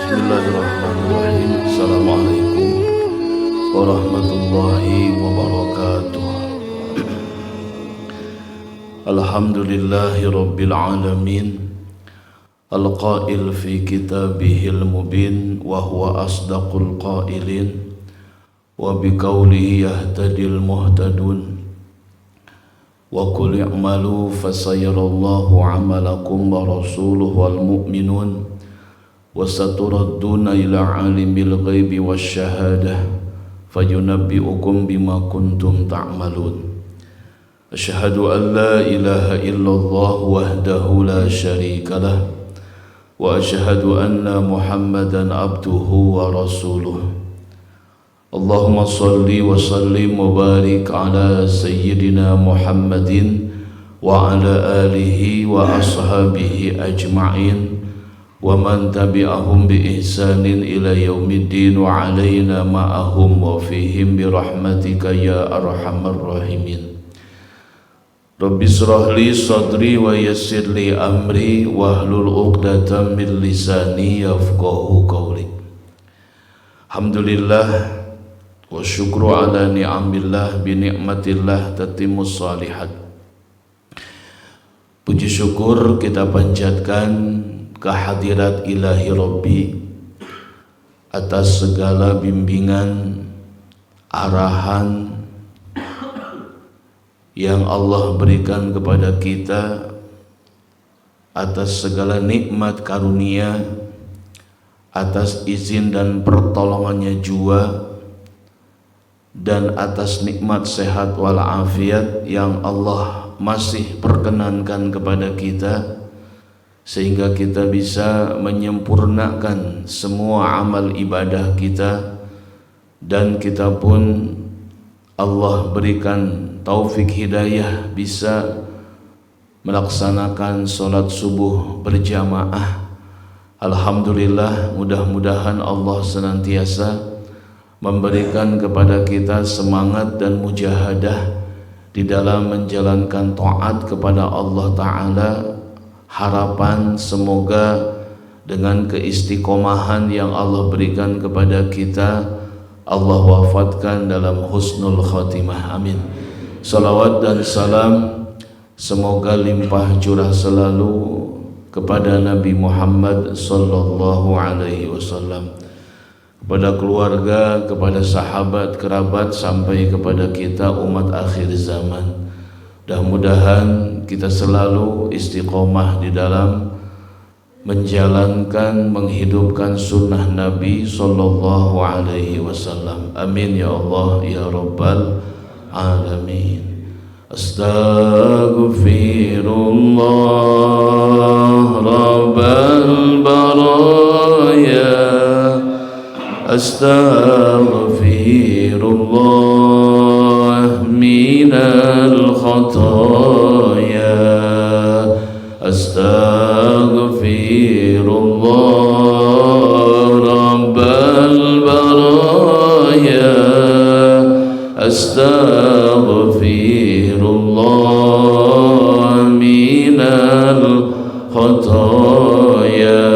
Bismillahirrahmanirrahim. Assalamualaikum warahmatullahi wabarakatuh. Alhamdulillahi rabbil alamin. Al-qail fi kitabihil mubin wa huwa asdaqul qailin wa biqaulihi yahtadil muhtadun wa qul i'malu fasayarallahu 'amalakum wa rasuluhu wal mu'minun wa saturadduna ila 'alimil ghaibi wasyahadah fayunabbi'ukum bima kuntum ta'malun. Asyhadu an la ilaha illallah wahdahu la syarikalah wa asyhadu anna Muhammadan abduhu wa rasuluh. Allahumma salli wa sallim wa barik ala sayyidina Muhammadin wa ala alihi wa ashabihi ajma'in wa man tabi'ahum bi ihsanin ila yaumiddin wa alaina ma'ahum wa fihim bi rahmatika ya arhamar rahimin. Rabbi shrah li sadri wa yassir li amri wahlul 'uqdatam min lisani yafqahu qawli. Alhamdulillah wa syukru ala ni'amillah bi ni'matillah tatimmus shalihat. Puji syukur kita panjatkan kehadirat ilahi Rabbi atas segala bimbingan, arahan yang Allah berikan kepada kita, atas segala nikmat karunia, atas izin dan pertolongannya jua, dan atas nikmat sehat walafiat yang Allah masih perkenankan kepada kita, sehingga kita bisa menyempurnakan semua amal ibadah kita, dan kita pun Allah berikan taufik hidayah bisa melaksanakan sholat subuh berjamaah. Alhamdulillah, mudah-mudahan Allah senantiasa memberikan kepada kita semangat dan mujahadah di dalam menjalankan taat kepada Allah Ta'ala. Harapan semoga dengan keistiqomahan yang Allah berikan kepada kita, Allah wafatkan dalam husnul khatimah, amin. Salawat dan salam semoga limpah curah selalu kepada Nabi Muhammad sallallahu alaihi wasallam, kepada keluarga, kepada sahabat, kerabat, sampai kepada kita umat akhir zaman. Mudah-mudahan kita selalu istiqomah di dalam menjalankan, menghidupkan sunnah Nabi sallallahu alaihi wasallam. Amin ya Allah ya rabbal alamin. Astaghfirullah rabbal baraya, astaghfirullah minal khataya, astaghfirullah rabbal baraya, astaghfirullah minal khataya,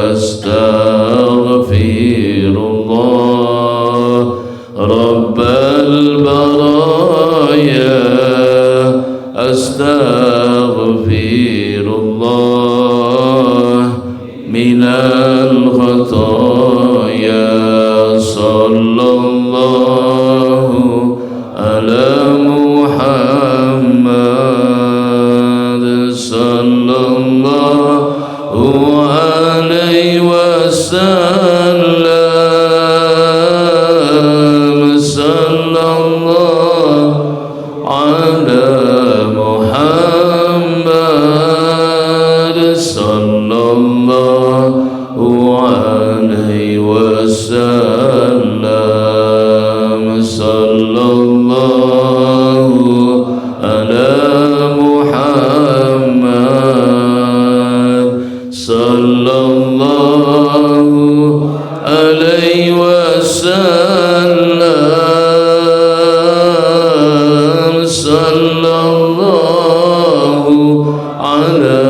astaghfirullah rabbal baraya, astaghfirullah minal khataya. Sallallahu ala Muhammad, sallallahu وسلم صلى الله على محمد صلى الله عليه وسلم صلى الله على محمد صلى الله عليه وسلم صلى الله على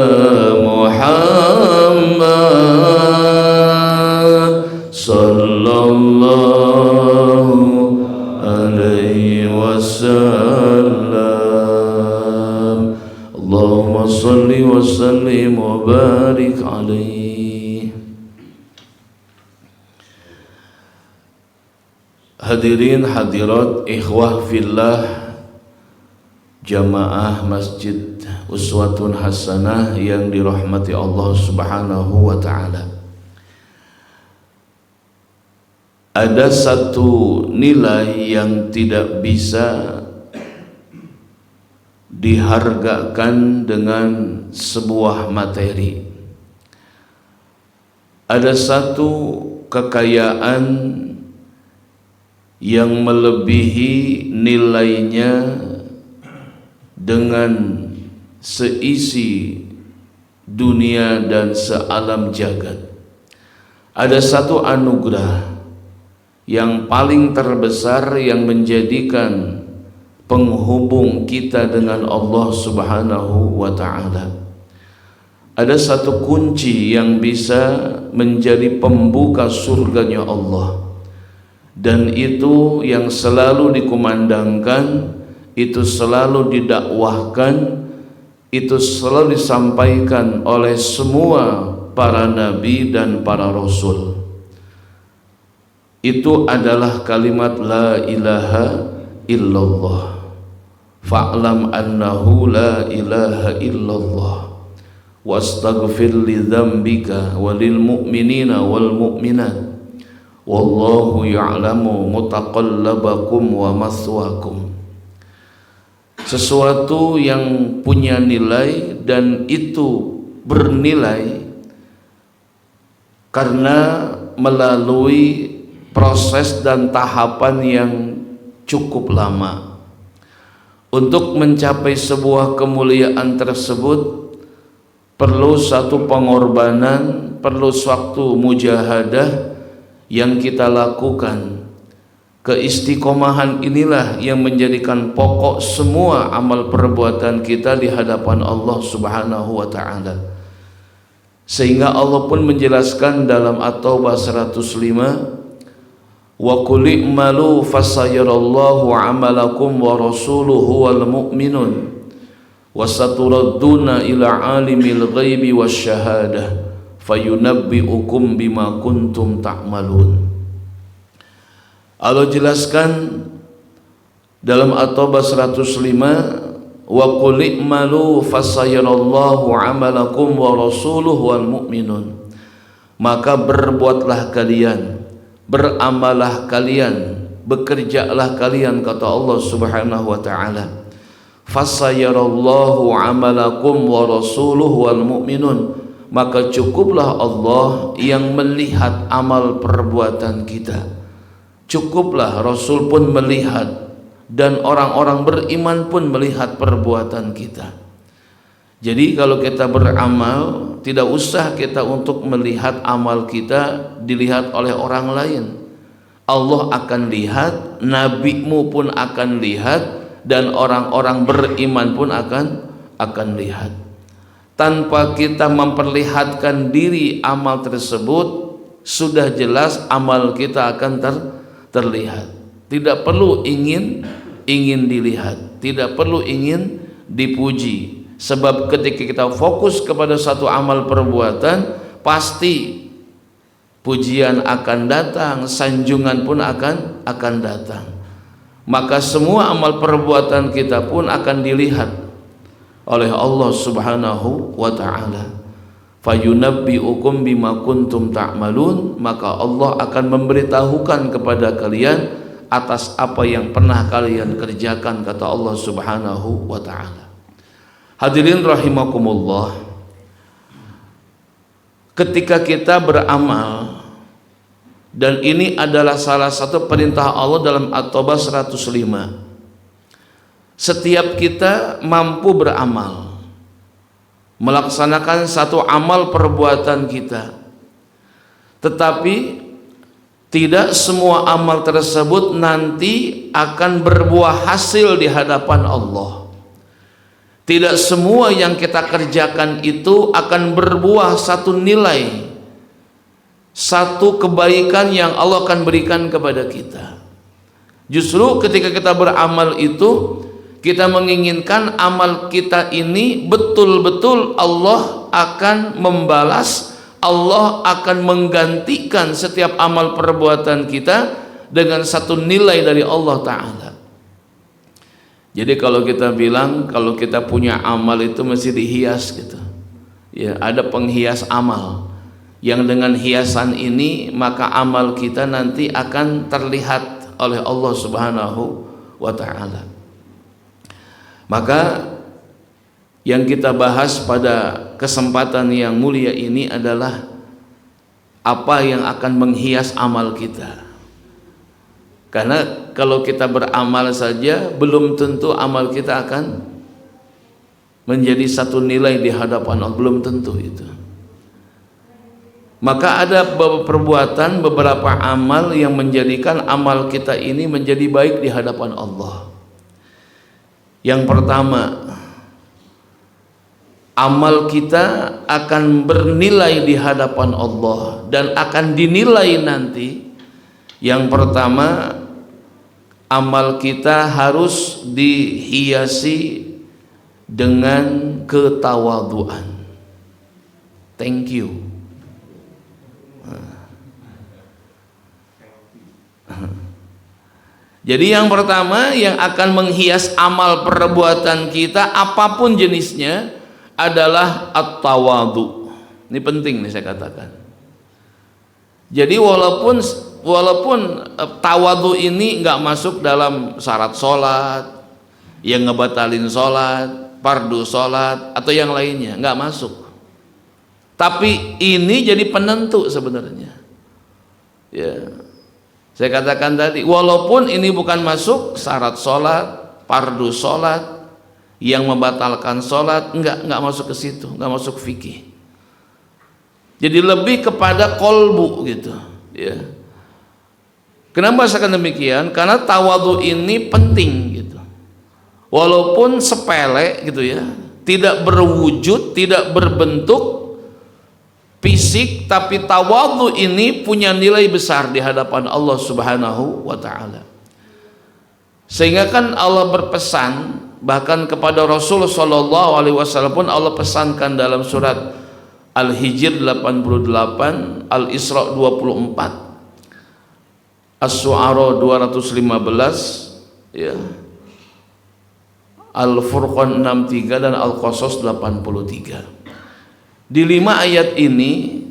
محمد صلى الله عليه وسلم اللهم صل وسلم وبارك عليه. Hadirin hadirat ikhwah fillah jamaah Masjid Uswatun Hasanah yang dirahmati Allah Subhanahu wa taala. Ada satu nilai yang tidak bisa dihargakan dengan sebuah materi. Ada satu kekayaan yang melebihi nilainya dengan seisi dunia dan sealam jagat. Ada satu anugerah yang paling terbesar yang menjadikan penghubung kita dengan Allah Subhanahu wa ta'ala. Ada satu kunci yang bisa menjadi pembuka surganya Allah, dan itu yang selalu dikumandangkan, itu selalu didakwahkan, itu selalu disampaikan oleh semua para nabi dan para rasul. Itu adalah kalimat la ilaha illallah. Fa'lam annahu la ilaha illallah wastaghfir li dzambika walil mu'minina wal mu'minat wallahu ya'lamu mutaqallabakum wa maswaakum. Sesuatu yang punya nilai, dan itu bernilai karena melalui proses dan tahapan yang cukup lama. Untuk mencapai sebuah kemuliaan tersebut perlu satu pengorbanan, perlu suatu mujahadah yang kita lakukan. Keistiqomahan inilah yang menjadikan pokok semua amal perbuatan kita di hadapan Allah Subhanahu wa ta'ala. Sehingga Allah pun menjelaskan dalam At-Taubah 105, wa qul i'malu fasayarallahu 'amalakum wa rasuluhu wal mu'minun wa saturadduna ila 'alimil ghaibi wasyahadah fayunabbi'ukum bima kuntum ta'malun. Allah jelaskan dalam At-Taubah 105, wa qul i'malu fasayarallahu 'amalakum wa rasuluhu wal mu'minun. Maka berbuatlah kalian, beramalah kalian, bekerjalah kalian, kata Allah Subhanahu wa ta'ala. Fasayarallahu amalakum wa rasuluhu wal mu'minun. Maka cukuplah Allah yang melihat amal perbuatan kita. Cukuplah Rasul pun melihat, dan orang-orang beriman pun melihat perbuatan kita. Jadi kalau kita beramal, tidak usah kita untuk melihat amal kita dilihat oleh orang lain. Allah akan lihat, nabimu pun akan lihat, dan orang-orang beriman pun akan lihat. Tanpa kita memperlihatkan diri amal tersebut, sudah jelas amal kita akan terlihat. Tidak perlu ingin dilihat, tidak perlu ingin dipuji. Sebab ketika kita fokus kepada satu amal perbuatan, pasti pujian akan datang, sanjungan pun akan datang. Maka semua amal perbuatan kita pun akan dilihat oleh Allah Subhanahu wa ta'ala. fayunabbi'ukum bima kuntum ta'malun, maka Allah akan memberitahukan kepada kalian atas apa yang pernah kalian kerjakan, kata Allah Subhanahu wa ta'ala. Hadirin rahimakumullah, ketika kita beramal, dan ini adalah salah satu perintah Allah dalam At-Taubah 105, setiap kita mampu beramal, melaksanakan satu amal perbuatan kita, tetapi tidak semua amal tersebut nanti akan berbuah hasil di hadapan Allah. Tidak semua yang kita kerjakan itu akan berbuah satu nilai, satu kebaikan yang Allah akan berikan kepada kita. Justru ketika kita beramal itu, kita menginginkan amal kita ini betul-betul Allah akan membalas, Allah akan menggantikan setiap amal perbuatan kita dengan satu nilai dari Allah Ta'ala. Jadi kalau kita bilang kalau kita punya amal itu mesti dihias gitu ya, ada penghias amal yang dengan hiasan ini maka amal kita nanti akan terlihat oleh Allah Subhanahu wa Ta'ala. Maka yang kita bahas pada kesempatan yang mulia ini adalah apa yang akan menghias amal kita. Karena kalau kita beramal saja belum tentu amal kita akan menjadi satu nilai di hadapan Allah, belum tentu itu. Maka ada perbuatan, beberapa amal yang menjadikan amal kita ini menjadi baik di hadapan Allah. Yang pertama, amal kita akan bernilai di hadapan Allah dan akan dinilai nanti. Yang pertama, amal kita harus dihiasi dengan ketawaduan. Thank you. Jadi yang pertama yang akan menghias amal perbuatan kita apapun jenisnya adalah at-tawadu. Ini penting nih saya katakan. Jadi walaupun tawadu ini nggak masuk dalam syarat sholat, yang ngebatalin sholat, fardu sholat atau yang lainnya, nggak masuk. Tapi ini jadi penentu sebenarnya. Ya. Saya katakan tadi, walaupun ini bukan masuk syarat sholat, fardu sholat, yang membatalkan sholat, enggak masuk ke situ, enggak masuk fikih. Jadi lebih kepada kolbu gitu, ya. Kenapa saya katakan demikian? Karena tawadu ini penting gitu. Walaupun sepele gitu ya, tidak berwujud, tidak berbentuk fisik, tapi tawadhu ini punya nilai besar di hadapan Allah Subhanahu wa Ta'ala. Sehingga kan Allah berpesan bahkan kepada Rasul sallallahu alaihi wasallam pun Allah pesankan dalam surat Al-Hijr 88, Al-Isra 24, As-Su'ara 215, ya, Al-Furqan 63 dan Al-Qasas 83. Di 5 ayat ini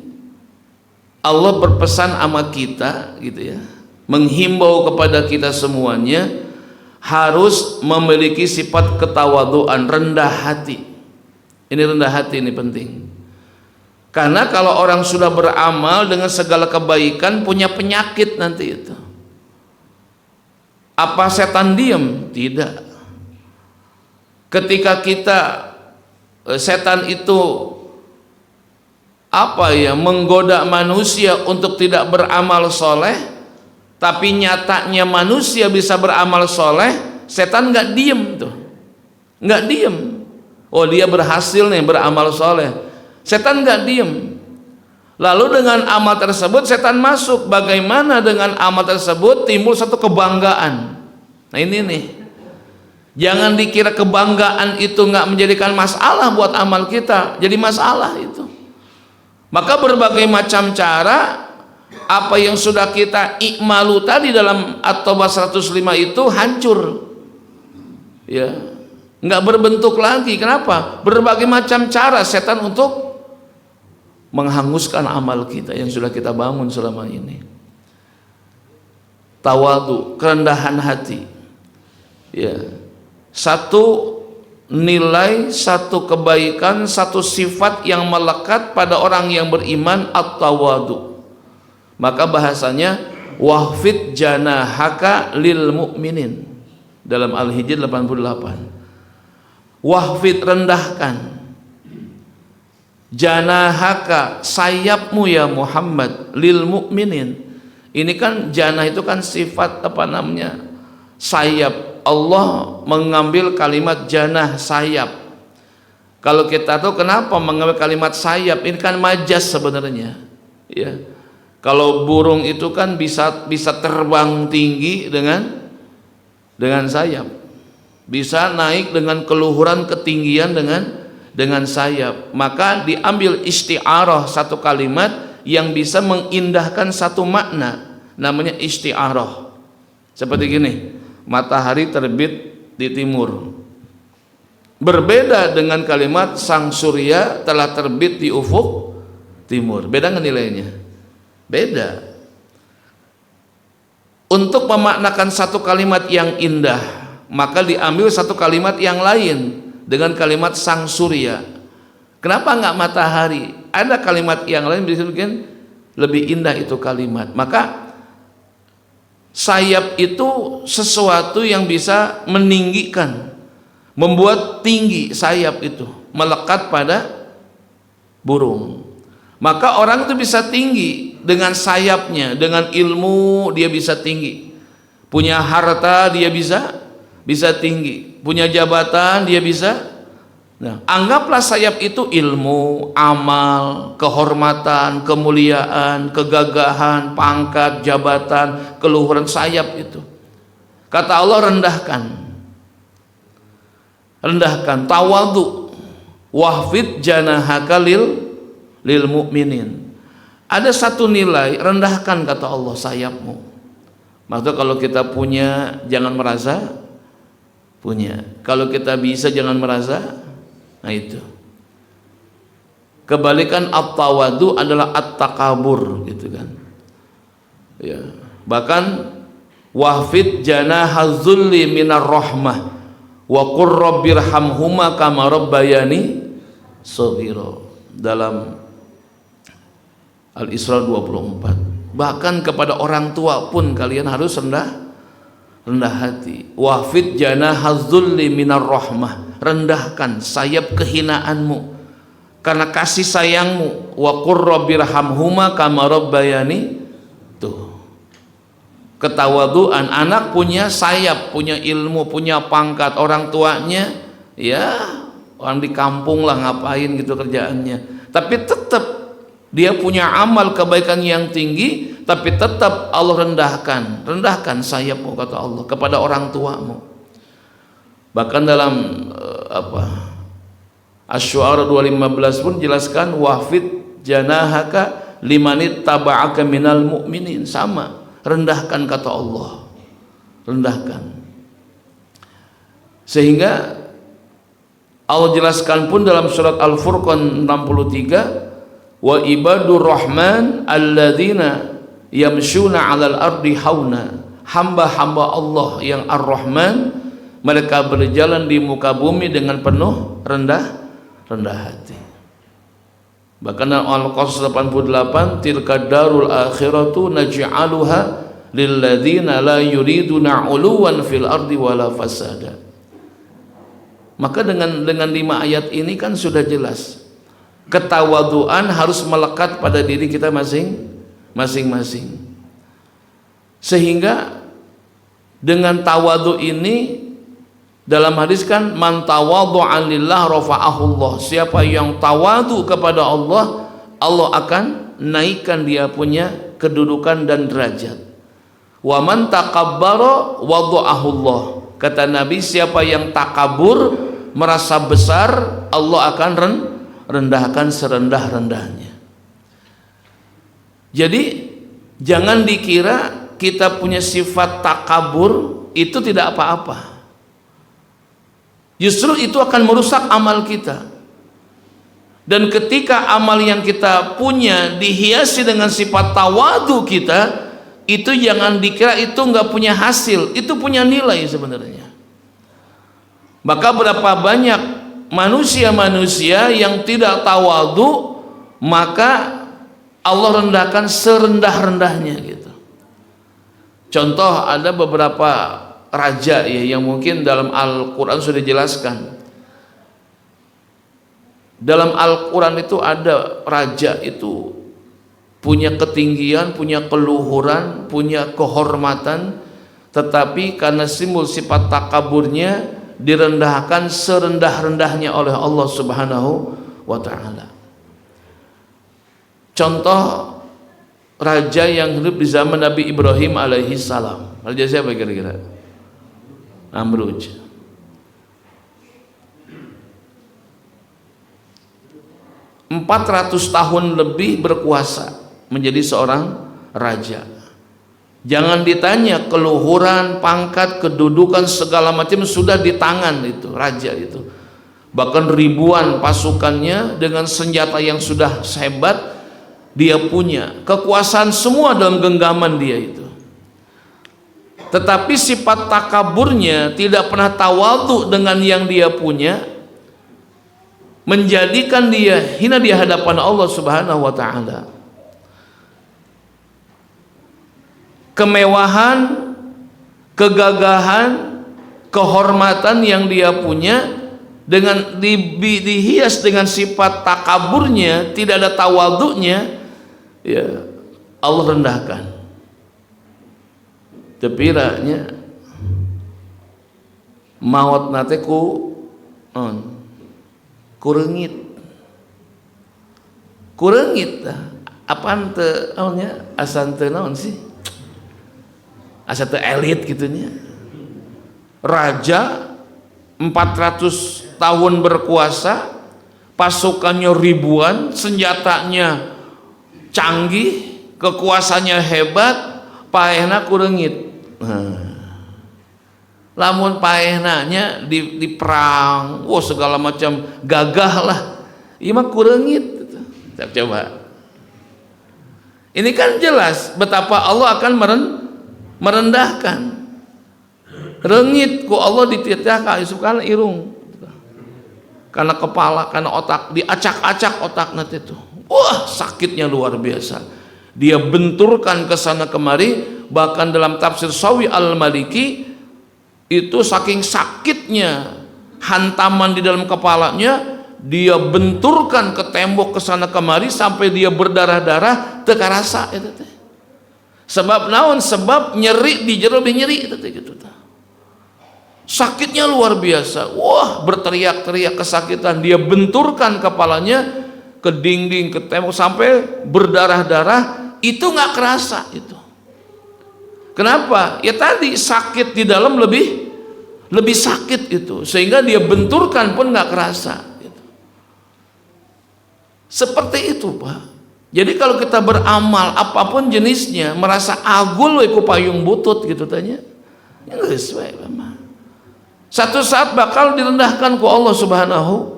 Allah berpesan sama kita gitu ya, menghimbau kepada kita semuanya harus memiliki sifat ketawaduan, rendah hati. Ini rendah hati ini penting. Karena kalau orang sudah beramal dengan segala kebaikan punya penyakit nanti itu. Apa setan diam? Tidak. Ketika setan itu menggoda manusia untuk tidak beramal soleh, tapi nyatanya manusia bisa beramal soleh, setan nggak diem tuh, nggak diem. Oh dia berhasil nih beramal soleh, setan nggak diem. Lalu dengan amal tersebut setan masuk. Bagaimana dengan amal tersebut timbul satu kebanggaan. Nah ini nih, jangan dikira kebanggaan itu nggak menjadikan masalah buat amal kita, jadi masalah itu. Maka berbagai macam cara apa yang sudah kita ikmalu tadi dalam At-Taubah 105 itu hancur, ya, nggak berbentuk lagi. Kenapa? Berbagai macam cara setan untuk menghanguskan amal kita yang sudah kita bangun selama ini. Tawadhu, kerendahan hati. Ya. Satu nilai, satu kebaikan, satu sifat yang melekat pada orang yang beriman, at-tawadhu. Maka bahasanya wahfid janahaka lil mu'minin dalam Al-Hijr 88. Wahfid, rendahkan, janahaka, sayapmu ya Muhammad, lil mu'minin. Ini kan janah itu kan sifat apa namanya, sayap. Allah mengambil kalimat janah, sayap. Kalau kita tahu kenapa mengambil kalimat sayap, ini kan majas sebenarnya, ya. Kalau burung itu kan bisa terbang tinggi dengan sayap, bisa naik dengan keluhuran ketinggian dengan sayap. Maka diambil isti'arah, satu kalimat yang bisa mengindahkan satu makna, namanya isti'arah. Seperti gini, matahari terbit di timur, berbeda dengan kalimat sang surya telah terbit di ufuk timur. Beda nggak nilainya? Beda. Untuk memaknakan satu kalimat yang indah, maka diambil satu kalimat yang lain dengan kalimat sang surya. Kenapa nggak matahari? Ada kalimat yang lain bisa mungkin lebih indah itu kalimat. Maka sayap itu sesuatu yang bisa meninggikan, membuat tinggi sayap itu, melekat pada burung. Maka orang itu bisa tinggi dengan sayapnya, dengan ilmu dia bisa tinggi, punya harta dia bisa tinggi, punya jabatan dia bisa. Nah, anggaplah sayap itu ilmu, amal, kehormatan, kemuliaan, kegagahan, pangkat, jabatan, keluhuran. Sayap itu, kata Allah, rendahkan, tawadhu, wahfid janahaka lil mu'minin. Ada satu nilai, rendahkan kata Allah sayapmu. Maksudnya kalau kita punya jangan merasa punya, kalau kita bisa jangan merasa. Nah itu kebalikan at-tawadhu adalah at-takabur, gitu kan ya. Bahkan wahfid janahadzulli minar rahmah wa qur rabbirhamhuma kama rabbayani shaghira dalam Al-Isra 24. Bahkan kepada orang tua pun kalian harus rendah hati. Wahfid janahadzulli minar rahmah, rendahkan sayap kehinaanmu karena kasih sayangmu. Wa qur rabbirhamhuma kama rabbayani. Tuh, ketawaduan. Anak punya sayap, punya ilmu, punya pangkat. Orang tuanya ya orang di kampung lah, ngapain gitu kerjaannya, tapi tetap dia punya amal kebaikan yang tinggi, tapi tetap Allah rendahkan sayapmu kata Allah kepada orang tuamu. Bahkan dalam Asy-Syu'ara 215 pun jelaskan wahfid janahaka limanit taba'aka minal mu'minin. Sama, rendahkan kata Allah, rendahkan. Sehingga Allah jelaskan pun dalam surat Al-Furqan 63, wa ibadur rahman alladzina yamshuna 'alal ardi hauna. Hamba-hamba Allah yang Ar-Rahman, mereka berjalan di muka bumi dengan penuh rendah hati. Bahkan dalam Al-Qasas 88, tilka darul akhiratu naj'aluha lilladzina la yuriduna 'uluwan fil ardi wala fasada. Maka dengan 5 ayat ini kan sudah jelas, ketawaduan harus melekat pada diri kita masing-masing. Sehingga dengan tawadhu ini, dalam hadis kan man tawadhu'a lillah rafa'ahullah. Siapa yang tawadhu kepada Allah, Allah akan naikkan dia punya kedudukan dan derajat. Wa man takabbara wadha'ahullah. Kata Nabi, siapa yang takabur, merasa besar, Allah akan rendahkan serendah-rendahnya. Jadi jangan dikira kita punya sifat takabur itu tidak apa-apa. Justru itu akan merusak amal kita. Dan ketika amal yang kita punya dihiasi dengan sifat tawadu kita, itu jangan dikira itu nggak punya hasil, itu punya nilai sebenarnya. Maka berapa banyak manusia-manusia yang tidak tawadu, maka Allah rendahkan serendah-rendahnya gitu. Contoh, ada beberapa raja ya yang mungkin dalam Al-Quran sudah dijelaskan. Dalam Al-Quran itu ada raja itu punya ketinggian, punya keluhuran, punya kehormatan, tetapi karena simbol sifat takaburnya direndahkan serendah-rendahnya oleh Allah Subhanahu wa ta'ala. Contoh, raja yang hidup di zaman Nabi Ibrahim alaihi salam. Raja siapa kira-kira? Namrud. 400 tahun lebih berkuasa menjadi seorang raja. Jangan ditanya keluhuran, pangkat, kedudukan segala macam sudah di tangan itu raja itu. Bahkan ribuan pasukannya dengan senjata yang sudah hebat dia punya. Kekuasaan semua dalam genggaman dia itu. Tetapi sifat takaburnya tidak pernah tawadhu dengan yang dia punya, menjadikan dia hina di hadapan Allah Subhanahu wa ta'ala. Kemewahan, kegagahan, kehormatan yang dia punya dengan dihias dengan sifat takaburnya, tidak ada tawadhunya, ya Allah rendahkan. Tepiranya maut nate ku kurengit apaan teu naonnya asan teu naon sih asa teu elit gitunya. Raja 400 tahun berkuasa, pasukannya ribuan, senjatanya canggih, kekuasaannya hebat, paehna kurengit. Lamun paehnanya di perang, wah segala macam gagah lah, ieu mah kurengit. Coba, ini kan jelas betapa Allah akan merendahkan. Rengit ku Allah dititahkan isukana irung, karena kepala, karena otak, diacak-acak otak nanti itu, wah sakitnya luar biasa. Dia benturkan ke sana kemari, bahkan dalam tafsir Sawi Al-Maliki itu saking sakitnya hantaman di dalam kepalanya, dia benturkan ke tembok ke sana kemari sampai dia berdarah-darah, teu karasa eta teh. Sebab naon? Sebab nyeri di jero nyeri eta teh gitu tah. Sakitnya luar biasa. Wah, berteriak-teriak kesakitan, dia benturkan kepalanya ke dinding, ke tembok sampai berdarah-darah, itu nggak kerasa itu. Kenapa? Ya tadi sakit di dalam lebih sakit itu, sehingga dia benturkan pun nggak kerasa gitu. Seperti itu Pak. Jadi kalau kita beramal apapun jenisnya, merasa agul we ku payung butut gitu tanya, ya geus we mah. Satu saat bakal direndahkan ku Allah Subhanahu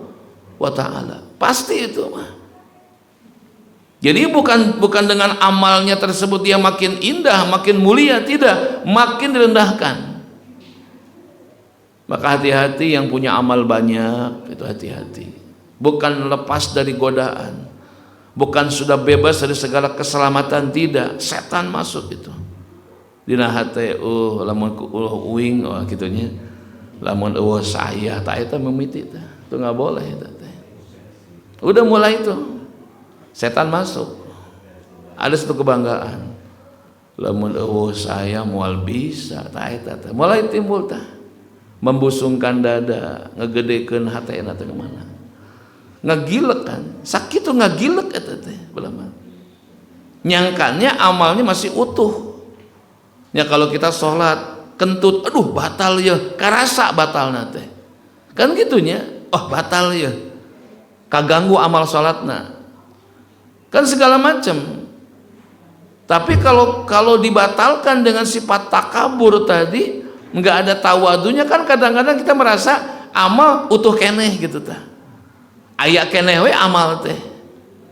wa ta'ala, pasti itu mah. Jadi bukan dengan amalnya tersebut dia makin indah, makin mulia, tidak, makin direndahkan. Maka hati-hati yang punya amal banyak, itu hati-hati. Bukan lepas dari godaan, bukan sudah bebas dari segala keselamatan, tidak, setan masuk itu. Dina hate lamun uing gitunya. Lamun saya tak eta mimiti teh. Itu enggak boleh eta teh. Udah mulai itu. Setan masuk. Ada satu kebanggaan. Lamun saya moal bisa tak eta teh. Mulai timbul tah. Membusungkan dada, ngegedekeun hatena teh kemana. Ngagilek kan. Sakit tuh ngagilek eta teh belama. Nyangkanya amalnya masih utuh. Ya kalau kita sholat kentut, aduh batal ya, karasa batal nate. Kan gitunya. Oh batal ya. Kaganggu amal sholatna. Kan segala macam. Tapi kalau dibatalkan dengan sifat takabur tadi, nggak ada tawadunya, kan kadang-kadang kita merasa amal utuh keneh gitu ta. aya keneh we amal teh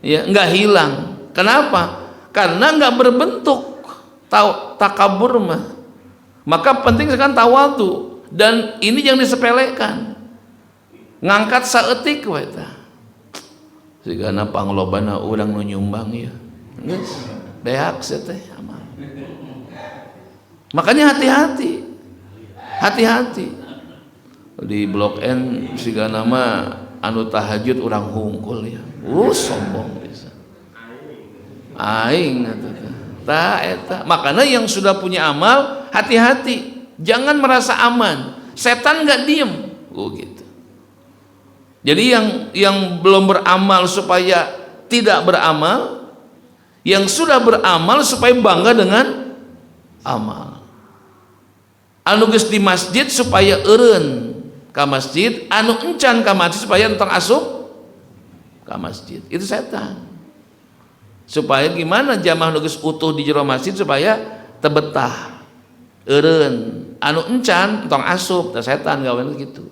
ya enggak hilang. Kenapa? Karena enggak berbentuk takabur mah. Maka penting sekali tawadhu, dan ini yang disepelekan. Ngangkat saeutik we tah. Sigana panglobana urang nu nyumbang ya. Geus deak teh amal. Makanya hati-hati. Hati-hati. Di Blok N sigana mah anu tahajud urang hungkul ya. Sombong bisa. Aing atuh. Tah eta. Makanya yang sudah punya amal hati-hati. Jangan merasa aman. Setan enggak diem. Gitu. Jadi yang belum beramal supaya tidak beramal, yang sudah beramal supaya bangga dengan amal. Anu geus di masjid supaya eureun ka masjid, anu encan ka masjid supaya entong asup ka masjid. Itu setan. Supaya gimana jamaah nu geus utuh di jero masjid supaya tebetah. Eureun, anu encan entong asup, tah setan gawean gitu.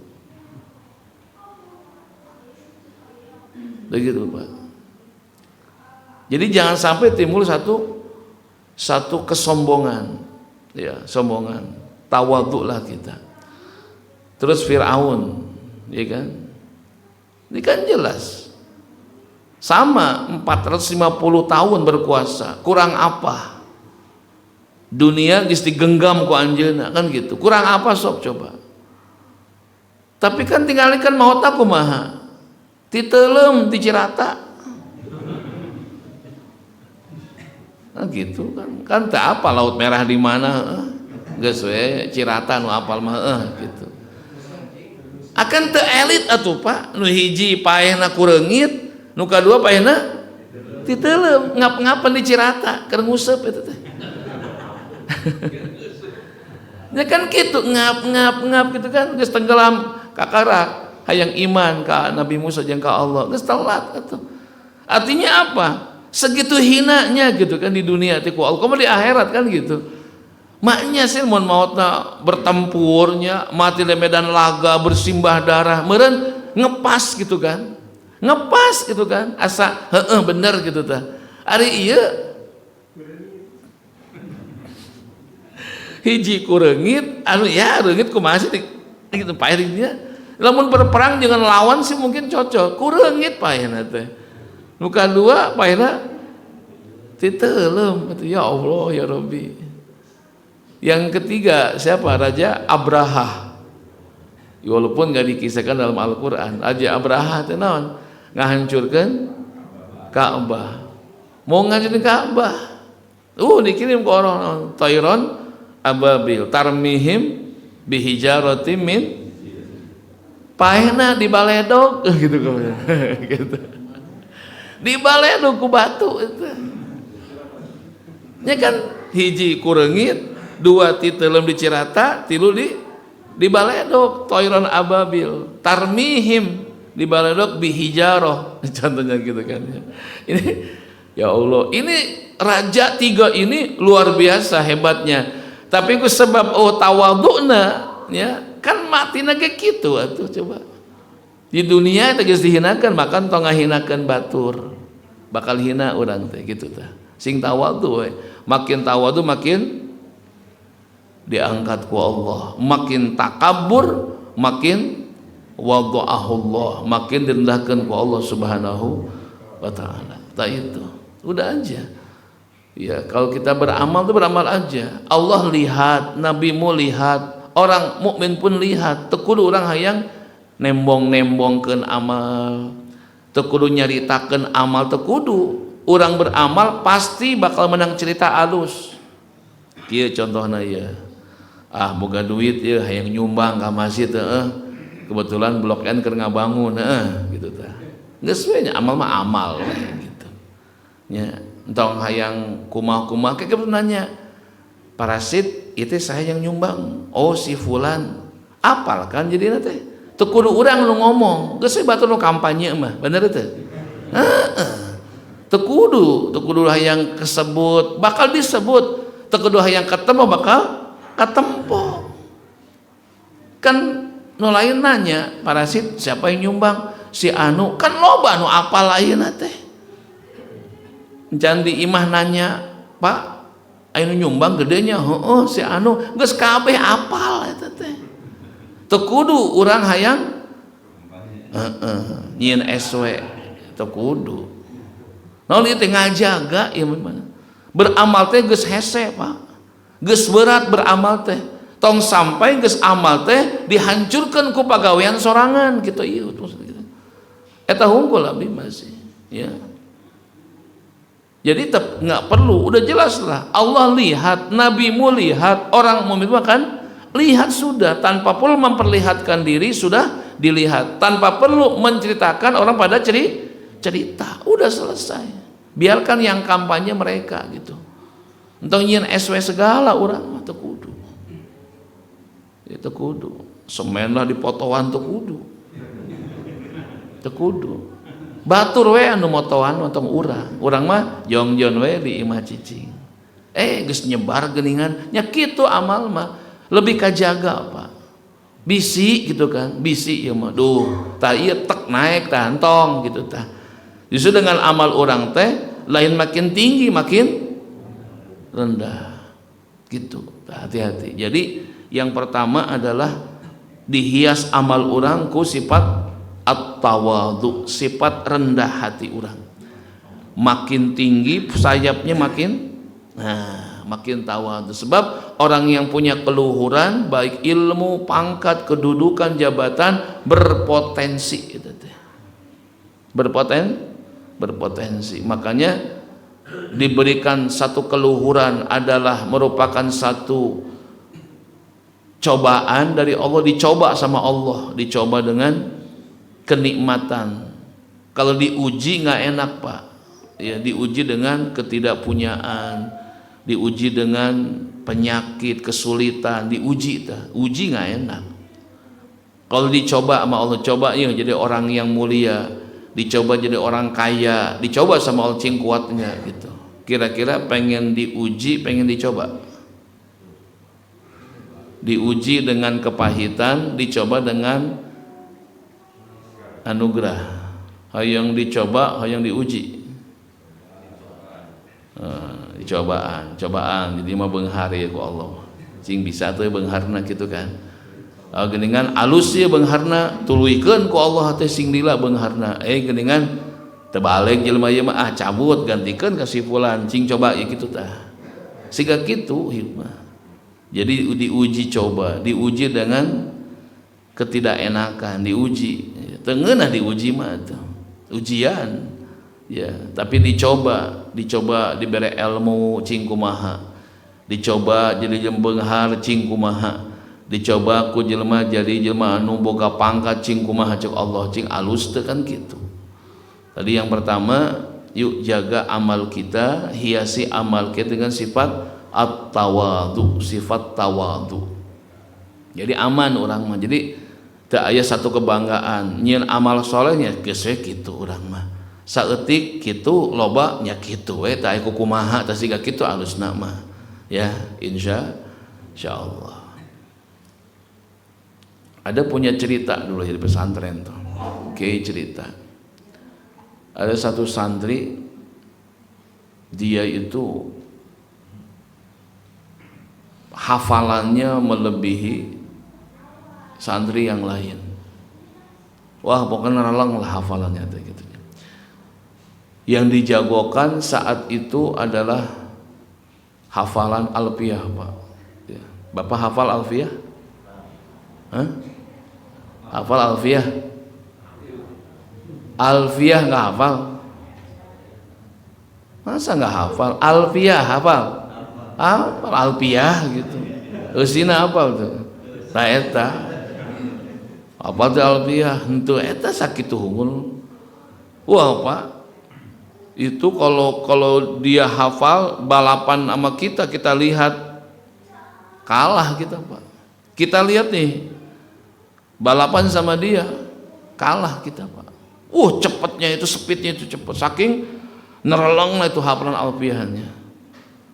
Begitu Pak. Jadi jangan sampai timbul satu kesombongan, ya sombongan. Tawadhulah kita. Terus Fir'aun, ya kan? Ini kan jelas. Sama 450 tahun berkuasa, kurang apa? Dunia geus digenggam ku anjeunna kan gitu. Kurang apa sok coba? Tapi kan tinggalikan maot kumaha? Titelem di Cirata. Nah gitu kan teu apa Laut Merah di mana, geus we Cirata nu apal mah gitu. Akan teu elit atuh Pak, nu hiji paehna ku reungit, nu kadua paehna titelem, ngap-ngapan di Cirata keur nguseup eta teh. Ya kan gitu, ngap gitu kan, geus tenggelam kakara. Hayang iman ka Nabi Musa jeung ka Allah geus telat atuh. Artinya apa? Segitu hinanya gitu kan di dunia teh ku Allah, kumaha di akhirat kan gitu. Maknya sih mun mautna bertempurnya, mati di medan laga bersimbah darah, meureun ngepas gitu kan. Ngepas gitu kan. Asa heueuh bener gitu tah. Ari ieu hiji ku reungit, anu ya reungit kumaha sih gitu paehnya. Lamun berperang dengan lawan sih mungkin cocok. Kureungit paehna teh. Nu kadua paehna titelem atuh ya Allah ya Rabbi. Yang ketiga siapa? Raja Abraha. Walaupun enggak dikisahkan dalam Al-Qur'an. Raja Abraha teh naon? Ngahancurkeun Ka'bah. Mau ngancurin Ka'bah. Dikirim ke orang Tayron ababil tarmihim bihijaratim min paehna dibaledog gitu gitu. Dibaledog ku batu itu. Nya kan hiji ku reungit, dua titelem di Cirata, tilu dibaledog Tayron ababil, tarmihim dibaledog bihijarah. Contohnya gitu kan. Ini ya Allah, ini raja tiga ini luar biasa hebatnya. Tapi ku sebab tawadhu'na ya kan matina ge kitu atuh coba. Di dunia teh geus dihinakeun makan tong ngahinakeun batur. Bakal hina urang teh gitu tah. Sing tawadhu we. Makin tawadhu makin diangkat ku Allah. Makin takabur makin wada'ahullah, makin direndahkan ku Allah Subhanahu wa taala. Tah itu. Udah aja. Ya, kalau kita beramal itu beramal aja. Allah lihat, nabimu lihat, orang mukmin pun lihat. Teu kudu urang hayang nembong-nembongkeun amal. Teu kudu nyaritakeun amal, teu kudu. Urang beramal pasti bakal menang cerita alus. Kieu contohna ya. Boga duit ya hayang nyumbang ka masjid kebetulan Blok N keur ngabangun gitu tah. Geus we nya amal mah amal gitu. Nya entong hayang kumaha-kumaha ke nanya parasit itu saya yang nyumbang, oh si fulan apal kan jadi teh teu kudu urang nu ngomong geus batur nu kampanye mah bener teh teu kudu hayang kesebut bakal disebut, teu kudu hayang ketemu bakal ketempo kan. Nu lain nanya parasit siapa yang nyumbang, si anu kan loba nu apal ayeuna teh. Can di imah nanya, Pak, anu nyumbang gedenya, heueuh si anu geus kabeh apal eta teh. Teu kudu urang hayang nyieun SW, teu kudu. Naon ieu teh ngajaga ieu mah. Beramal teh geus hese, Pak. Geus berat beramal teh. Tong sampai geus amal teh dihancurkeun ku pagawean sorangan kitu ieu maksud kitu. Eta hungkul abdi masih, ya. Jadi nggak perlu, udah jelas lah. Allah lihat, Nabimu lihat, orang mukmin kan lihat sudah, tanpa perlu memperlihatkan diri sudah dilihat, tanpa perlu menceritakan orang pada cerita, udah selesai. Biarkan yang kampanye mereka gitu. Entong nyin SW segala orang mah teu kudu. Itu kudu. Semen lah dipotoan teu kudu. Teu kudu. Batur we anu motoan ontong urang mah jongjon we di imah cicing geus nyebar geuningan nya kitu amal mah lebih kajaga Pak bisi gitu kan bisi ieu mah duh tah ieu tek naik tah entong gitu tah justru dengan amal orang teh lain makin tinggi makin rendah gitu hati-hati. Jadi yang pertama adalah dihias amal orang ku sifat at-tawadhu, sifat rendah hati orang. Makin tinggi sayapnya makin tawadhu. Sebab orang yang punya keluhuran baik ilmu, pangkat, kedudukan, jabatan berpotensi gitu teh. Berpotensi. Makanya diberikan satu keluhuran adalah merupakan satu cobaan dari Allah, dicoba sama Allah, dicoba dengan kenikmatan. Kalau diuji nggak enak Pak ya, diuji dengan ketidakpunyaan, diuji dengan penyakit, kesulitan, diuji uji nggak enak. Kalau dicoba sama Allah, coba ya jadi orang yang mulia, dicoba jadi orang kaya, dicoba sama Allah cing kuatnya gitu. Kira-kira pengen diuji, pengen dicoba, diuji dengan kepahitan, dicoba dengan anugerah. Hayang dicoba, hayang diuji. Cobaan jadi mah beunghar ya ku Allah. Cing bisa teh beungharna kitu kan. Geuningan alus ieu beungharna tuluikeun ku Allah teh sing lila beungharna. Geuningan teu balik jelema ieu mah cabut gantikeun ka si fulan cing coba ieu kitu tah. Siga kitu hikmah. Jadi diuji coba, diuji dengan ketidakenakan, diuji. Tengenah diuji mah tuh ujian ya, tapi dicoba diberi ilmu cing kumaha, dicoba jadi beunghar cing kumaha, dicoba ku jelema jadi jelema anu boga pangkat cing kumaha cek Allah cing alus teh kan gitu. Tadi yang pertama yuk jaga amal kita, hiasi amal kita dengan sifat at-tawadhu, sifat tawadhu. Jadi aman orang mah. Jadi teu aya satu kebanggaan nyieun amal solehnya geus we kitu urang mah saeutik kitu loba nya kitu we teu aya kumaha tah siga kitu alusna mah ya insyaallah. Ada punya cerita dulu di pesantren tuh. Oke, cerita ada satu santri, dia itu hafalannya melebihi santri yang lain. Wah pokoknya ralang lah hafalannya gitu. Yang dijagokan saat itu adalah hafalan alfiyah Pak ya. Bapak hafal alfiyah? Hafal alfiyah? Alfiyah nggak hafal? Masa nggak hafal? Alfiyah hafal? Hafal alfiyah gitu. Usina hafal tuh. Nah eta apa teh alfiyah henteu eta sakitu hungul. Wah Pak, itu kalau dia hafal balapan sama kita lihat kalah kita Pak. Kita lihat nih balapan sama dia kalah kita Pak. Cepatnya itu, speednya itu cepat, saking nerelengna itu hafalan alfiyahnya.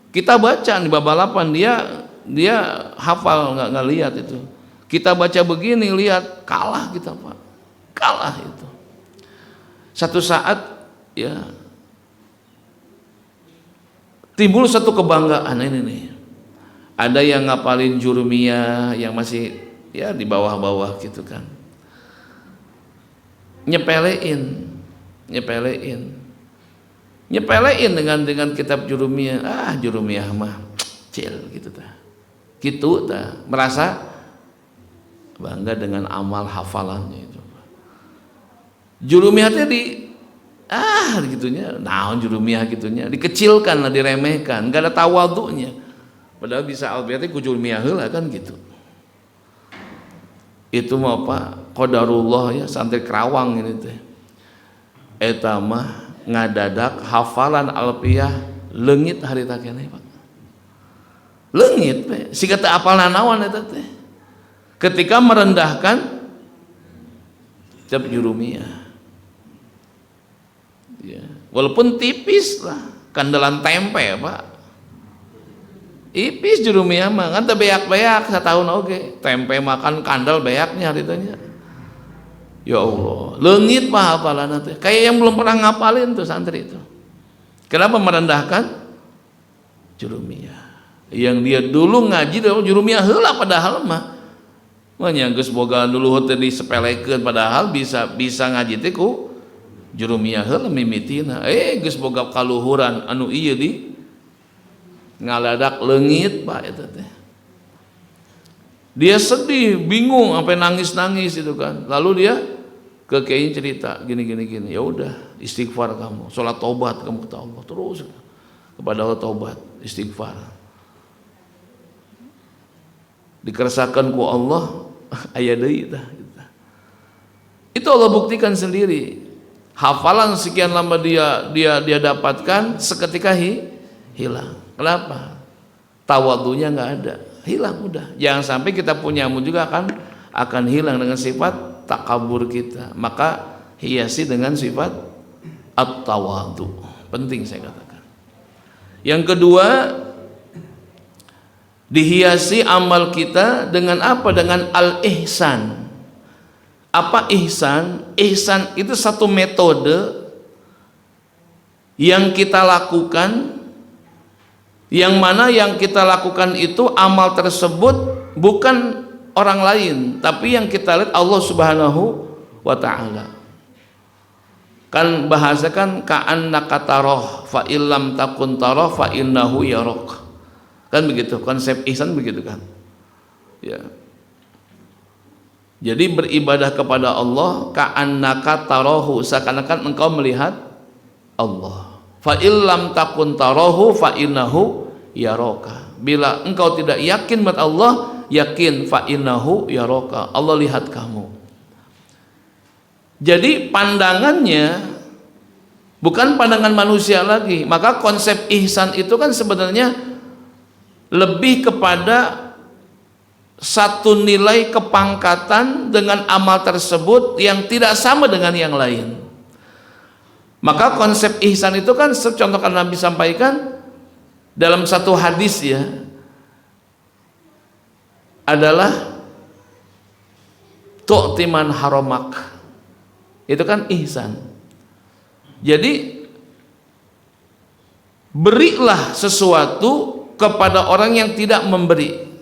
Kita baca nih balapan dia hafal nggak lihat itu. Kita baca begini lihat kalah kita Pak, kalah itu. Satu saat ya timbul satu kebanggaan ini nih. Ada yang ngapalin jurumiyah yang masih ya di bawah-bawah gitu kan. Nyepelein dengan kitab jurumiyah. Jurumiyah mah cil gitu ta. Gitu ta. Merasa bangga dengan amal hafalannya itu. Jurumiyah teh gitunya, naon jurumiyah gitunya, dikecilkan lah, diremehkan, enggak ada tawadhunya. Padahal bisa albiatnya ku jurumiyah heula kan gitu. Itu mah apa? Qadarullah ya, santri Kerawang ini teh. Eta mah ngadadak hafalan alfiyah leungit harita keneh, Pak. Leungit teh, siga teu apalna naon eta teh. Ketika merendahkan kitab jurumiyah. Ya, walaupun tipis lah, kandelan tempe, Pak. Ipis jurumiyah mah kan teu beak-beak satahun oge. Tempe makan kandel beaknya haritanya. Ya Allah, leungit mah hafalanna teh. Kayak yang belum pernah ngapalin tuh santri itu. Kenapa merendahkan jurumiyah? Yang dia dulu ngaji jurumiyah heula padahal mah nya geus boga dulu teh disepelekeun padahal bisa ngaji teh ku jurumiyah heula mimitina. Geus boga kaluhuran anu ieu di ngaladak leungit Pak eta teh. Dia sedih, bingung, sampai nangis-nangis itu kan. Lalu dia ke kiai cerita gini. Ya udah, istighfar kamu, salat tobat kamu ke Allah terus kepada Allah, tobat, istighfar. Dikeresakan ku Allah aya deui tah. Itu Allah buktikan sendiri. Hafalan sekian lama dia dapatkan seketika hilang. Kenapa? Tawadhunya nggak ada, hilang udah. Jangan sampai kita punya ilmu juga akan hilang dengan sifat takabur kita. Maka hiasi dengan sifat at-tawadhu. Penting saya katakan. Yang kedua, dihiasi amal kita dengan apa? Dengan al-ihsan. Apa ihsan? Ihsan itu satu metode yang kita lakukan, yang mana yang kita lakukan itu amal tersebut bukan orang lain, tapi yang kita lihat Allah Subhanahu wa ta'ala. Kan bahasa kan ka'annaka tarah fa illam takun tarah fa innahu yarak. Kan begitu konsep ihsan, begitu kan ya. Jadi beribadah kepada Allah ka'annaka tarahu, seakan-akan engkau melihat Allah. Fa illam takun tarahu fa innahu yaraka. Bila engkau tidak yakin pada Allah, yakin fa innahu yaraka, Allah lihat kamu. Jadi pandangannya bukan pandangan manusia lagi. Maka konsep ihsan itu kan sebenarnya lebih kepada satu nilai kepangkatan dengan amal tersebut yang tidak sama dengan yang lain. Maka konsep ihsan itu kan contohkan Nabi sampaikan dalam satu hadis ya, adalah tu'timan haramak. Itu kan ihsan. Jadi berilah sesuatu kepada orang yang tidak memberi.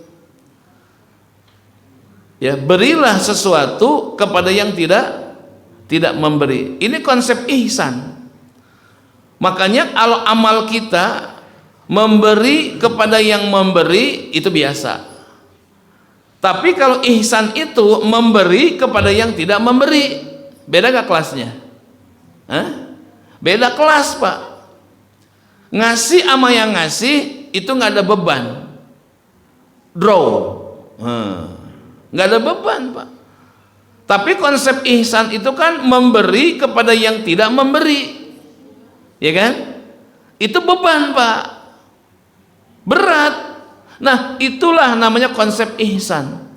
Ya, berilah sesuatu kepada yang tidak memberi. Ini konsep ihsan. Makanya kalau amal kita memberi kepada yang memberi itu biasa. Tapi kalau ihsan itu memberi kepada yang tidak memberi, beda gak kelasnya? Beda kelas, Pak. Ngasih sama yang ngasih itu nggak ada beban, draw, nggak ada beban, Pak. Tapi konsep ihsan itu kan memberi kepada yang tidak memberi, ya kan? Itu beban, Pak, berat. Nah, itulah namanya konsep ihsan.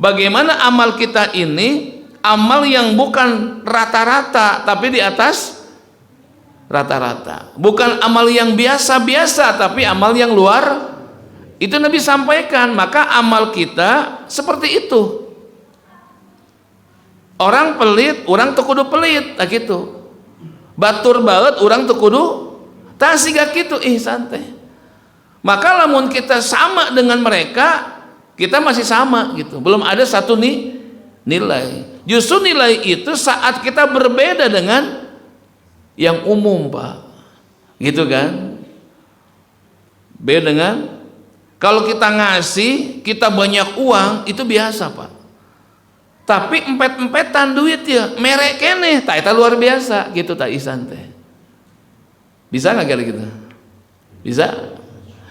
Bagaimana amal kita ini, amal yang bukan rata-rata tapi di atas rata-rata, bukan amal yang biasa-biasa tapi amal yang luar. Itu Nabi sampaikan. Maka amal kita seperti itu. Orang pelit, orang tuh kudu pelit, tak gitu. batur banget orang teu kudu tah siga kitu ihsan teh. Maka lamun kita sama dengan mereka, kita masih sama gitu, belum ada satu nilai. Justru nilai itu saat kita berbeda dengan yang umum, Pak, gitu kan. Beda dengan kalau kita ngasih, kita banyak uang, itu biasa, Pak. Tapi empet-empetan duit ya, merek keneh, tak eta luar biasa gitu tak ihsan teh. Bisa nggak kira gitu? Bisa.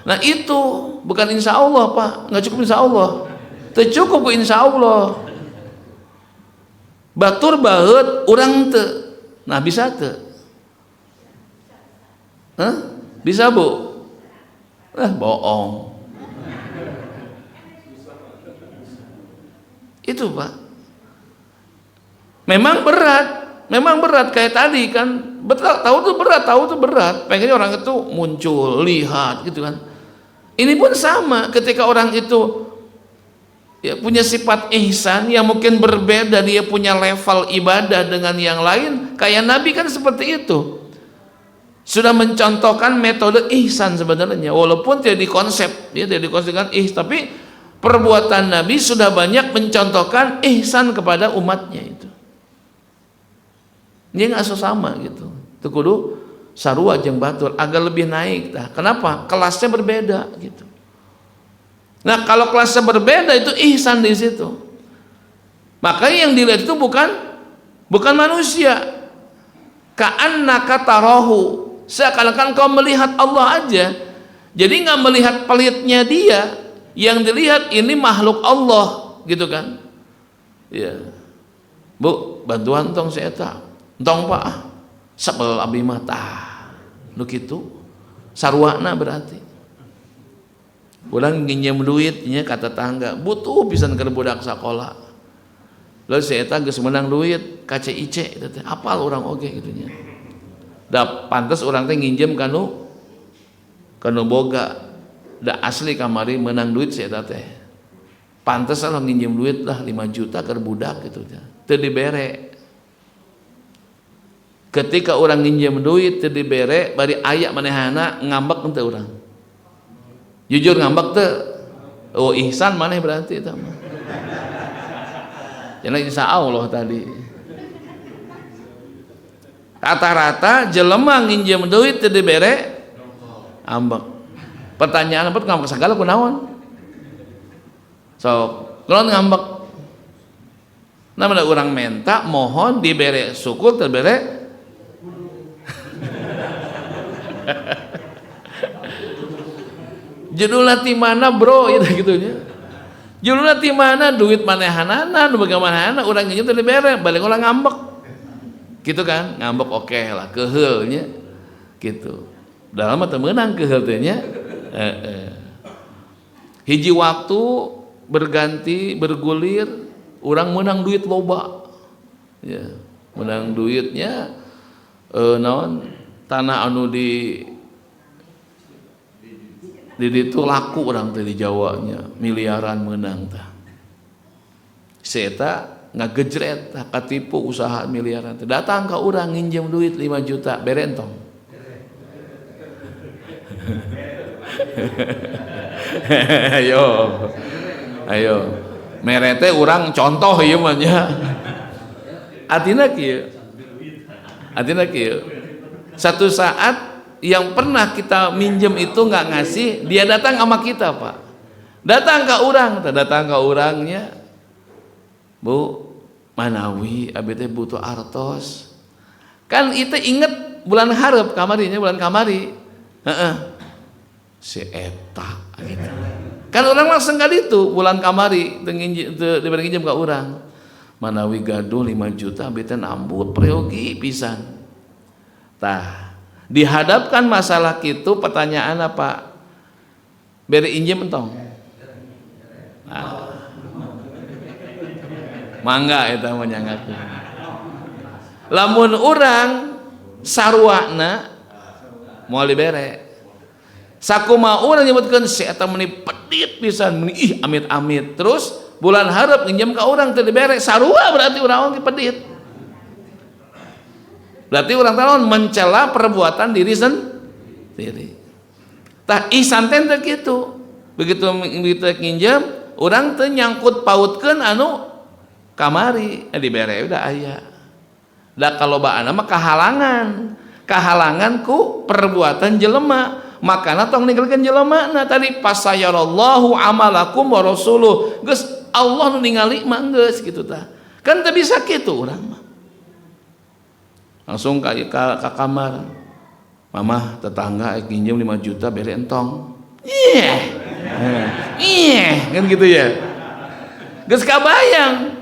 Nah itu bukan insya Allah, Pak, nggak cukup insya Allah, tercukup insya Allah. Batur bahet orang te, nah bisa te, bisa bu? Bohong. Itu Pak. Memang berat kayak tadi kan. Betul, tahu tuh berat. Pengennya orang itu muncul, lihat gitu kan. Ini pun sama, ketika orang itu ya punya sifat ihsan yang mungkin berbeda, dia punya level ibadah dengan yang lain. Kayak Nabi kan seperti itu. Sudah mencontohkan metode ihsan sebenarnya, walaupun tidak dikonsep, dia tidak dikonsepkan tapi perbuatan Nabi sudah banyak mencontohkan ihsan kepada umatnya itu. Dia nggak sama gitu. Itu kudu sarua jeung batur agak lebih naik. Nah, kenapa? Kelasnya berbeda gitu. Nah, kalau kelasnya berbeda itu ihsan di situ. Maka yang dilihat itu bukan manusia. Ka'annaka tarahu. Seakan-akan kau melihat Allah aja. Jadi nggak melihat pelitnya dia. Yang dilihat ini makhluk Allah, gitu kan? Ya. Bu, bantuan tong saya tak. Tong Pak, sebel abdi mah tah. Nu kitu. Sarwana berarti. Urang nginjem duitnya kata tangga, butuh pisan keur budak sakola. Lalu saya tah geus menang duit KCIC itu teh. Apal urang oge kitu nya. Da pantes urang teh nginjem kanu boga. Da asli kamari menang duit saya teh. Pantes lah nginjem duit lah 5 juta keur budak gitu teh. Teu dibere. Ketika orang nginjem duit teu dibere, bari aya manehana ngambek henteu urang. Jujur ngambek teu? Oh, ihsan maneh berarti eta mah. Cenah insya Allah tadi. Rata-rata jelema nginjem duit teu dibere ambek. Pertanyaan apa ngambek sagala kunaon? So, kulon ngambek. Namanya orang minta mohon dibere syukur teu dibere judulna ti mana bro gitu nya. Judulna ti mana duit manehanana nu bagaimana urang nginjem teh dibere balik ulah ngambek. Gitu kan? Ngambek oke lah keheul nya. Gitu. Dalam mah teu meunang keheul teh nya. Hiji waktu berganti bergulir urang menang duit loba. Ya, menang duitnya naon tanah anu di ditu laku orang teh di Jawanya miliaran menang tah. Seta ngagejret tah katipu usaha miliaran teh. Datang ka urang nginjem duit 5 juta berentong. Ayo. Merete urang contoh ieu mah nya. Artina kieu. Satu saat yang pernah kita minjem itu nggak ngasih, dia datang sama kita Pak. Datang ke orangnya, Bu, manawi abi teh butuh artos. Kan itu inget bulan hareup kamarinya bulan kamari. Si eta gitu. Kan orang langsung kali itu bulan kamari diberi nginjem ke orang. Manawi gaduh 5 juta abi teh nambut preogi pisan. Tah, dihadapkan masalah kitu pertanyaan apa? Beri injem entong. Nah. Mangga eta mah nyangakeun. Lamun urang sarwana moal dibere. Sakumaha urang nyebutkeun si eta meuni pedit pisan, meuni ih amit-amit. Terus bulan hareup nginjem ka urang teu dibere, sarua berarti urang oge pedit. Berarti orang tahun mencela perbuatan diri sendiri. Tah ihsan teh gitu. Begitu nginjem, orang teh nyangkut pautkeun anu kamari, dibere udah aya. Da kalau baana mah kahalangan ku perbuatan jelema. Makana tong ninggalkeun jelema na tadi pasayarallahu amalakum wa rasuluh. Geus Allah nu ningali mah geus kitu tah. Kan teu bisa kitu urang mah. Langsung ka kamar. Mamah tetangga nginjem 5 juta bere entong. Kan gitu ya. Geus kabayang.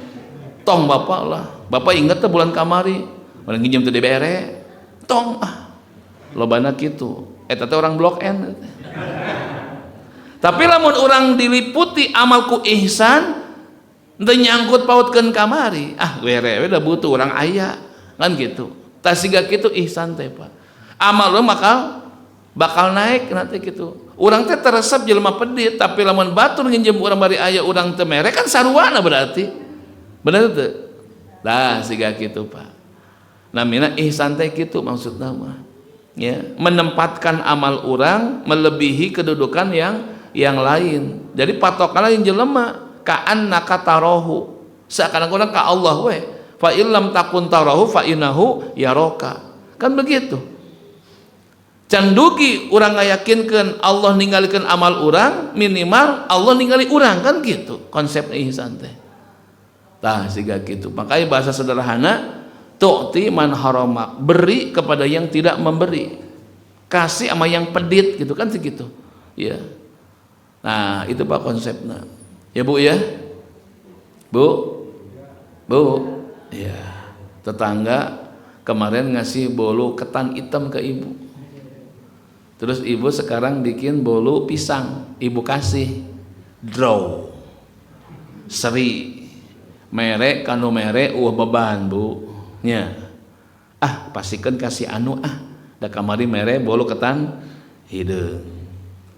Tong bapak lah. Bapak inget teh bulan kamari, urang nginjem teu dibere. Tong lobana kitu. Eta teh orang blok N. Tapi lamun orang diliputi amalku ihsan teu nyangkut pautkeun kamari, bere we da butuh urang aya. Kan gitu. Tah siga kitu ihsan teh, Pak. Amal lu bakal naik nanti gitu. Urang teh teresep jelema pedit, tapi lamun batur nginjem urang bari aya urang teu mere kan saruana berarti. Bener teu? Lah siga kitu, Pak. Namina ihsan teh kitu maksudna mah. Ya, menempatkan amal orang melebihi kedudukan yang lain. Jadi patokanna yang jelema ka'annaka tarahu. Seakan-akan ka Allah we. Fa illam takun tarahu fa innahu yaraka. Kan begitu. Can dugi urang ngayakinkeun Allah ninggalikeun amal urang, minimal Allah ningali urang kan gitu konsep ihsan teh. Tah siga kitu. Makanya bahasa sederhana tu'ti man haramak, beri kepada yang tidak memberi, kasih sama yang pedit gitu kan segitu ya. Nah itu Pak konsepnya ya Bu ya. Bu ya, tetangga kemarin ngasih bolu ketan hitam ke ibu, terus ibu sekarang bikin bolu pisang, ibu kasih draw seri merek kanu merek beban Bu nya. Pastikan kasih anu da kamari mere bolu ketan hideung.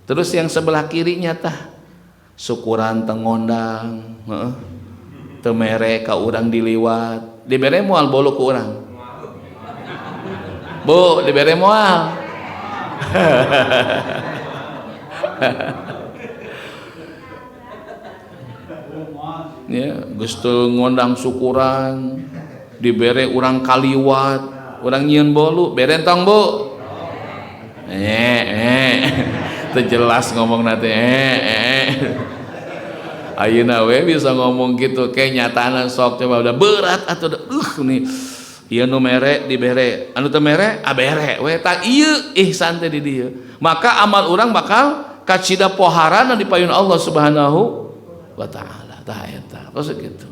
Terus yang sebelah kirinya tah syukuran teu ngondang, teu mere ka urang diliwat, dibere moal bolu ku urang. Bu, dibere moal. Ya, geus teu ngondang syukuran dibere urang kaliwat, urang nyieun bolu, bere entong Bu. Teu jelas ngomong nanti. Ayeuna we bisa ngomong gitu, kayak nyatana sok coba udah berat atuh nih. Ieu nu mere dibere, anu teu mere bere we tah ieu ihsan teh di dieu. Maka amal urang bakal kacida poharana di payun Allah Subhanahu wa taala. Tah eta, maksud gitu.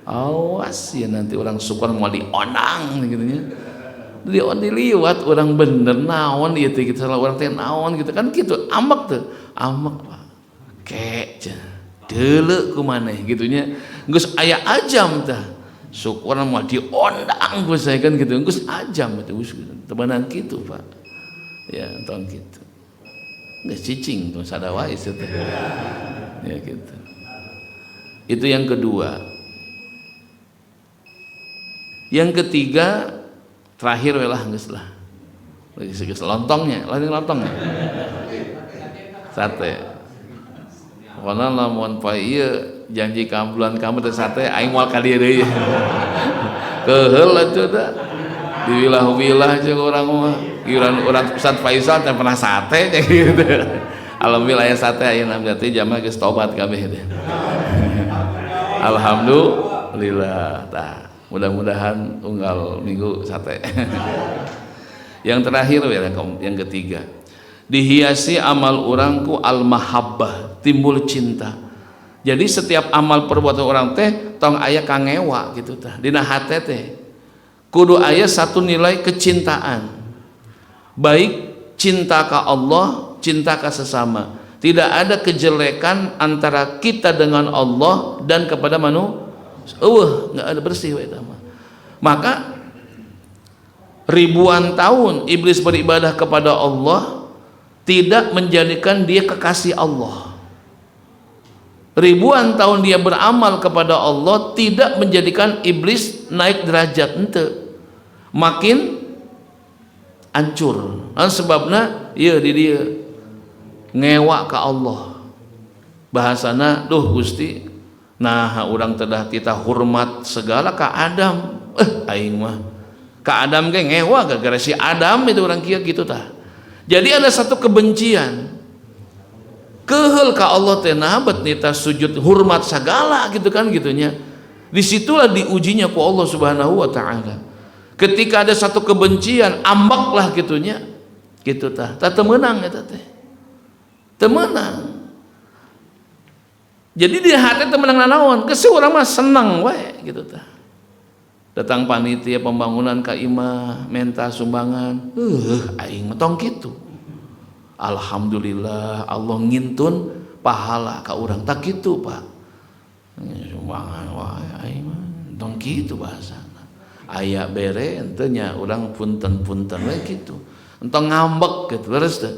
Awas ya nanti orang syukur mau dionang gitu nya. Diliwat orang bener naon ieu teh gitu, salah orang teh naon gitu kan gitu. Amek tuh, amek Pak. Kece. Deuleu ku maneh gitu nya. Geus aya ajam tah. Syukur mau diondang ku saya kan gitu. Geus ajam teh geus tebanan kitu Pak. Ya entong kitu. Geus cicing tuh sadawa ieu teh. Ya gitu. Itu yang kedua. Yang ketiga terakhir welah geus lah. Geus lontongnya, lain lontongnya. Sate. Pokona lamun poe ieu janji ka bulan kamu teh sate aing moal ka dieu deui. Keheul atuh da. Di wilah-wilah jeung urang mah. Iuran urang Ustaz Faisal teh pernah sate nya gitu. Alhamdulillah aya sate ayeuna berarti jamaah geus tobat kabeh teh. Alhamdulillah tah. Mudah-mudahan unggal minggu sate. Yang terakhir yang ketiga, dihiasi amal orangku al-mahabbah, timbul cinta. Jadi setiap amal perbuatan orang teh tong aya kangewa gitu tah dina hate teh. Kudu aya satu nilai kecintaan. Baik cinta ka Allah, cinta ka sesama. Tidak ada kejelekan antara kita dengan Allah dan kepada manusia. Nggak ada bersih maka ribuan tahun iblis beribadah kepada Allah tidak menjadikan dia kekasih Allah. ribuan tahun dia beramal kepada Allah tidak menjadikan iblis naik derajat, ente makin hancur. Sebabna ieu di dia ngewa ka Allah, bahasana duh Gusti nah urang tedah kita hormat segala ka Adam, aing mah ka Adam ge ngewa gara-gara si Adam itu orang kieu gitu tah. Jadi ada satu kebencian keheul ka Allah teh nah bet nita sujud hormat sagala gitu kan gitunya. Disitulah diujinya ku Allah Subhanahu wa taala. Ketika ada satu kebencian ambaklah gitunya gitu tah. Tah teu meunang eta teh. Teu meunang. Jadi di hati teu meunang nanaon, geus urang mah senang wae gitu tah. Datang panitia pembangunan ka imah minta sumbangan. Aing mah tong kitu. Alhamdulillah Allah ngintun pahala ka urang tak kitu Pak. Sumbangan wae aing mah tong kitu bahasana. Aya bere henteu nya urang punten-punten we kitu. Entong ngambek gitu leres teh.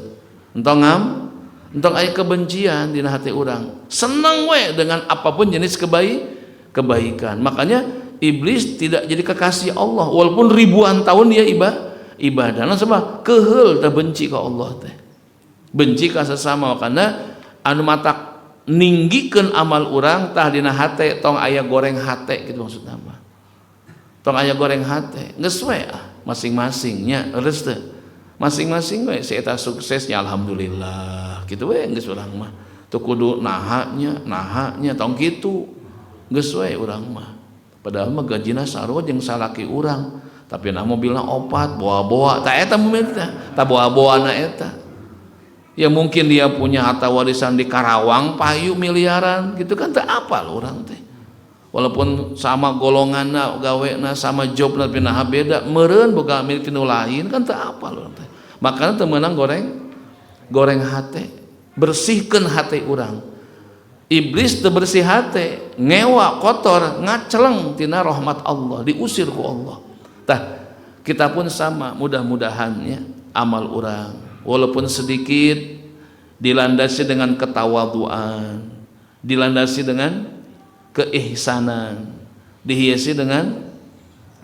Entong aya kebencian dina hati urang. Senang we dengan apapun jenis kebaikan. Makanya iblis tidak jadi kekasih Allah walaupun ribuan tahun dia ibadah. Nah sebab keheul teh benci ka Allah teh. Benci ka sesama karena anu matak ninggikeun amal urang tah dina hate tong aya goreng hate gitu maksudna mah. Tong aya goreng hate geus we masing-masing nya leres teh. Masing-masing we si eta suksesnya alhamdulillah kitu we geus urang mah. Teu kudu nahanya tong kitu. Geus we urang mah. Padahal mah gajina sarua jeung salaki urang, tapi na mobilna opat boa-boa tah eta mobil teh. Tah boa-boana eta. Ya mungkin dia punya harta warisan di Karawang payu miliaran gitu kan teu apal urang teh. Walaupun sama golonganna gawena sama jobna tapi nah beda meureun boga milik nu lain kan teu apal urang teh. Makana teu meunang goreng hate. Bersihkeun hate urang. Iblis teu bersih hate, ngewa kotor, ngaceleng tina rahmat Allah, diusir ku Allah. Tah kita pun sama, mudah-mudahannya amal urang walaupun sedikit dilandasi dengan ketawaduan, dilandasi dengan keihsanan, dihiasi dengan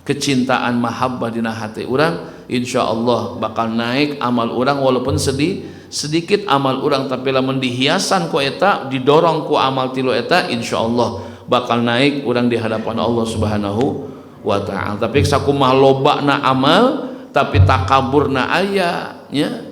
kecintaan mahabbah dina hati urang, insyaallah bakal naik amal urang walaupun sedikit amal urang tapi lamun dihiasan ku eta didorong ku amal tilu eta insyaallah bakal naik urang di hadapan Allah Subhanahu wa taala. Tapi sakumaha lobana amal tapi takaburna aya nya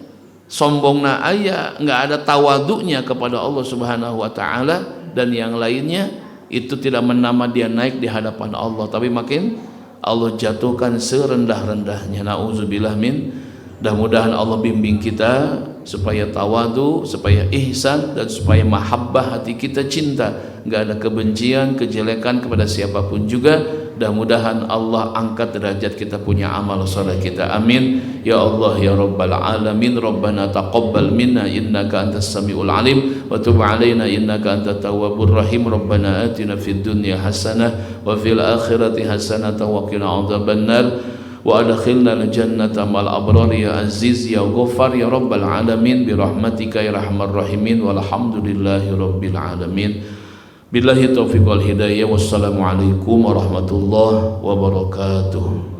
sombongna aya, enggak ada tawadunya kepada Allah Subhanahu wa taala dan yang lainnya, itu tidak menambah dia naik di hadapan Allah, tapi makin Allah jatuhkan serendah-rendahnya. Nauzubillah min. Mudah-mudahan Allah bimbing kita supaya tawadu, supaya ihsan, dan supaya mahabbah hati kita cinta, enggak ada kebencian, kejelekan kepada siapapun juga. Mudah-mudahan Allah angkat derajat kita punya amal saleh kita. Amin ya Allah ya rabbal alamin. Rabbana taqabbal minna innaka antas samiul alim wa tub alaina innaka antat tawwabur rahim. Rabbana atina fid dunya hasanah wa fil akhirati hasanah wa qina adzabannar wa adkhilna al-jannata mal abrar ya aziz ya ghaffar ya rabbal alamin bi rahmatika ya arhamar rahimin walhamdulillahi rabbil alamin. Billahi taufiq wal hidayah. Wassalamu alaikum warahmatullahi wabarakatuh.